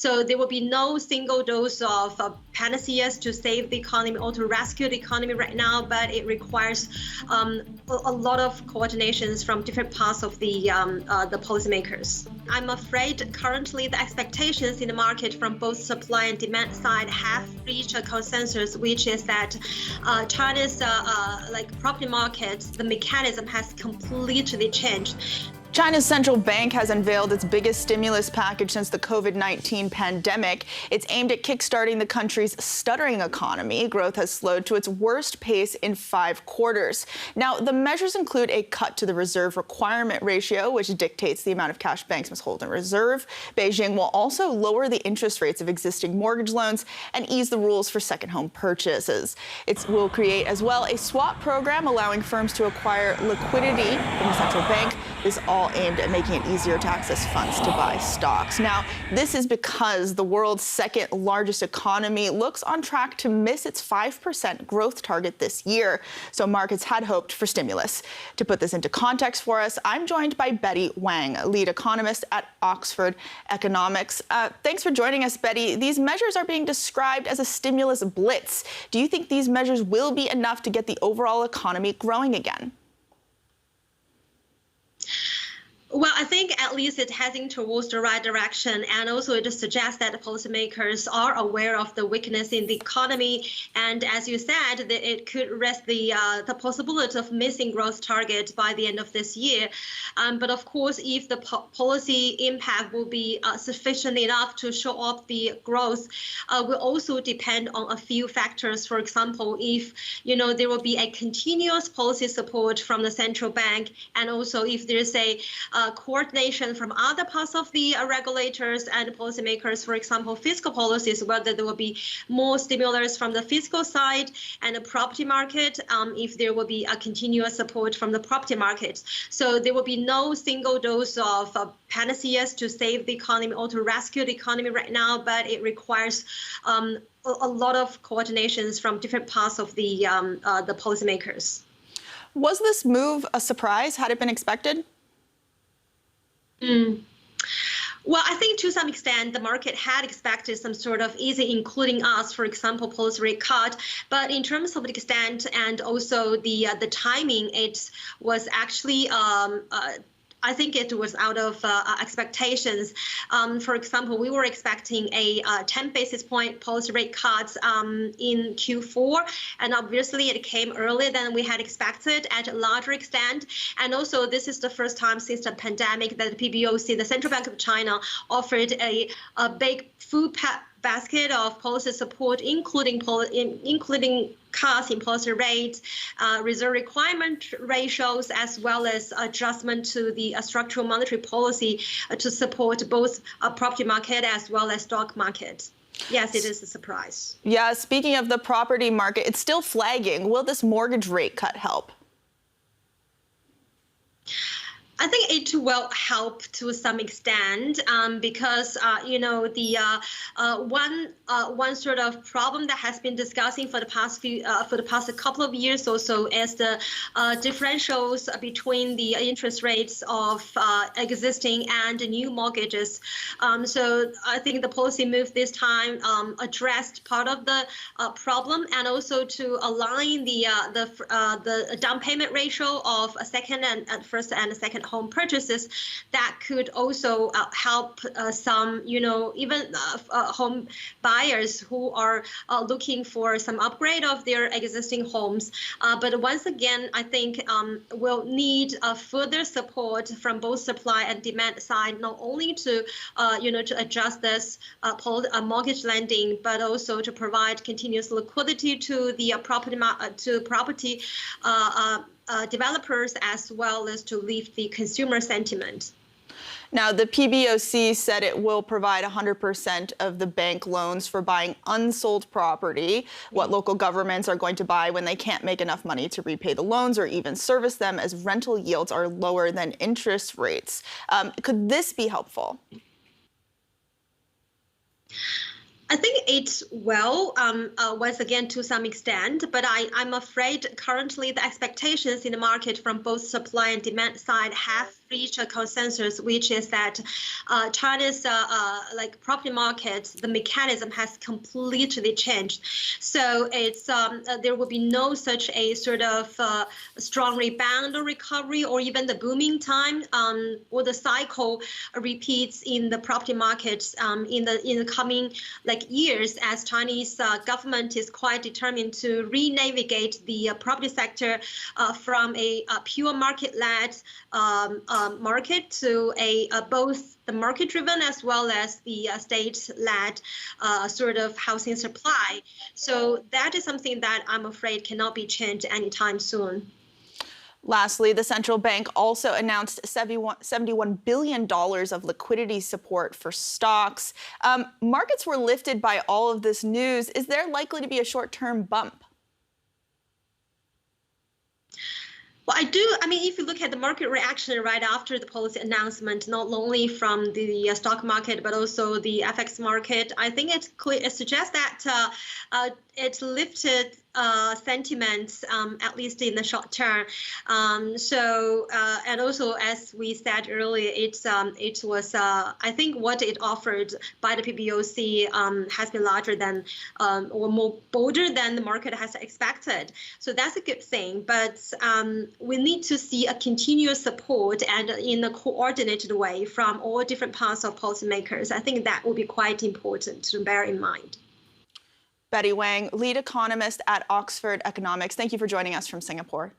So there will be no single dose of panaceas to save the economy or to rescue the economy right now, but it requires a lot of coordinations from different parts of the policymakers. I'm afraid currently the expectations in the market from both supply and demand side have reached a consensus, which is that China's property market, the mechanism has completely changed. China's central bank has unveiled its biggest stimulus package since the COVID-19 pandemic. It's aimed at kickstarting the country's stuttering economy. Growth has slowed to its worst pace in 5 quarters. Now, the measures include a cut to the reserve requirement ratio, which dictates the amount of cash banks must hold in reserve. Beijing will also lower the interest rates of existing mortgage loans and ease the rules for second home purchases. It will create as well a swap program allowing firms to acquire liquidity from the central bank. This all aimed at making it easier to access funds to buy stocks. Now, this is because the world's second largest economy looks on track to miss its 5% growth target this year. So markets had hoped for stimulus. To put this into context for us, I'm joined by Betty Wang, lead economist at Oxford Economics. Thanks for joining us, Betty. These measures are being described as a stimulus blitz. Do you think these measures will be enough to get the overall economy growing again? Well, I think at least it's heading towards the right direction, and also it suggests that the policymakers are aware of the weakness in the economy, and as you said, that it could risk the possibility of missing growth target by the end of this year. But of course, if the policy impact will be sufficient enough to show up the growth, will also depend on a few factors. For example, if there will be a continuous policy support from the central bank, and also if there's a coordination from other parts of the regulators and policymakers, for example, fiscal policies, whether there will be more stimulus from the fiscal side and the property market, if there will be a continuous support from the property market. So there will be no single dose of panaceas to save the economy or to rescue the economy right now, but it requires a lot of coordinations from different parts of the policymakers. Was this move a surprise? Had it been expected? Well, I think to some extent the market had expected some sort of easy, including us, for example, policy rate cut. But in terms of the extent and also the timing, it was actually I think it was out of expectations. For example, we were expecting a 10 basis point policy rate cut in Q4, and obviously it came earlier than we had expected at a larger extent. And also, this is the first time since the pandemic that the PBOC, the Central Bank of China, offered a big food basket of policy support, including cuts in policy rates, reserve requirement ratios, as well as adjustment to the structural monetary policy to support both property market as well as stock market. Yes, it is a surprise. Yeah, speaking of the property market, it's still flagging. Will this mortgage rate cut help? I think it will help to some extent because one sort of problem that has been discussing for the past couple of years or so is the differentials between the interest rates of existing and new mortgages. So I think the policy move this time addressed part of the problem, and also to align the down payment ratio of a first and second home purchases. That could also help some, even home buyers who are looking for some upgrade of their existing homes. But once again, I think we'll need further support from both supply and demand side, not only to adjust this mortgage lending, but also to provide continuous liquidity to the property developers, as well as to lift the consumer sentiment. Now, the PBOC said it will provide 100% of the bank loans for buying unsold property, what local governments are going to buy when they can't make enough money to repay the loans or even service them, as rental yields are lower than interest rates. Could this be helpful? I think it did well once again to some extent, but I'm afraid currently the expectations in the market from both supply and demand side have reached a consensus, which is that China's like property market, the mechanism has completely changed. So it's there will be no such a sort of strong rebound or recovery, or even the booming time, or the cycle repeats in the property markets in the coming like years, as Chinese government is quite determined to re-navigate the property sector from a pure market-led market to a both the market-driven as well as the state-led sort of housing supply. So that is something that I'm afraid cannot be changed anytime soon. Lastly, the central bank also announced $71 billion of liquidity support for stocks. Markets were lifted by all of this news. Is there likely to be a short-term bump? Well, I mean, if you look at the market reaction right after the policy announcement, not only from the stock market, but also the FX market, I think it suggests that it lifted sentiments, at least in the short term. And also, as we said earlier, it was, I think what it offered by the PBOC has been larger than or more bolder than the market has expected. So that's a good thing. But we need to see a continuous support and in a coordinated way from all different parts of policymakers. I think that will be quite important to bear in mind. Betty Wang, lead economist at Oxford Economics. Thank you for joining us from Singapore.